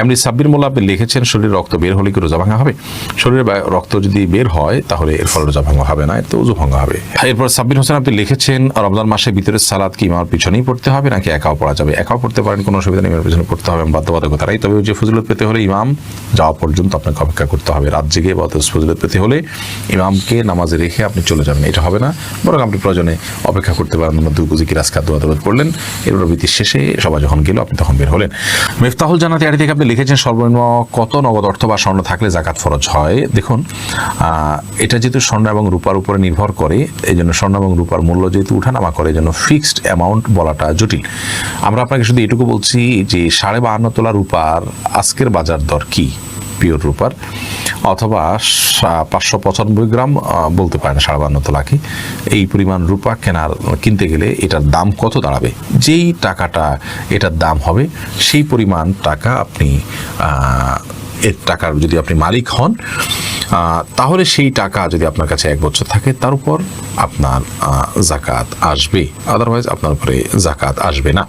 এমনি সাব্বির মোল্লা আপনি লিখেছেন শরীরে রক্ত বের হলে কি রোজা ভাঙা হবে? শরীরে রক্ত যদি বের হয় তাহলে এর ফলে রোজা ভাঙা হবে না, এর তো ওযু ভাঙা হবে। এরপর সাব্বির হোসেন আপনি লিখেছেন রমজান মাসে ভিতরে সালাত কি ইমামের পিছনেই পড়তে হবে নাকি একাও পড়া যাবে? একাও পড়তে পারেন, কোনো অসুবিধা নেই, ইমামের পিছনে পড়তে হবে বাধ্যবাধকতা নাই। তবে যে ফজিলত পেতে হলে ইমাম যাওয়া পর্যন্ত আপনাকে অপেক্ষা করতে হবে। রাত জেগে বা ফজিলত পেতে হলে ইমামকে নামাজে রেখে আপনি চলে যাবেন, এটা হবে না। বরং আপনি প্রয়োজনে অপেক্ষা করতে পারেন, জিকির আজকার দোয়া দরুদ পড়লেন, এরপর বিতির শেষে সবাই যখন গেল আপনি তখন বের হলেন। মিফতাহুল জান্নাত এর থেকে আপনি লিখেছেন সর্বনিম্ন কত নগদ অর্থ বা স্বর্ণ থাকলে যাকাত ফরজ হয়? দেখুন, এটা যেহেতু স্বর্ণ এবং রূপার উপরে নির্ভর করে, এই জন্য স্বর্ণ এবং রূপার মূল্য যেহেতু উঠানামা করে, এই জন্য ফিক্সড অ্যামাউন্ট বলাটা জটিল। আমরা আপনাকে শুধু এটুকু বলছি যে 52.5 তোলা রূপার আজকের বাজার দর কি পিওর রূপার, অথবা 595 গ্রাম বলতে পারেন 52.5 তোলা কি, এই পরিমাণ রূপা কিনতে গেলে এটার দাম কত দাঁড়াবে? যেই টাকাটা এটার দাম হবে সেই পরিমাণ টাকা আপনি এর টাকার যদি আপনি মালিক হন, তাহলে সেই টাকা যদি আপনার কাছে 1 বছর থাকে তার উপর আপনার জাকাত আসবে, আদারওয়াইজ আপনার উপরে জাকাত আসবে না।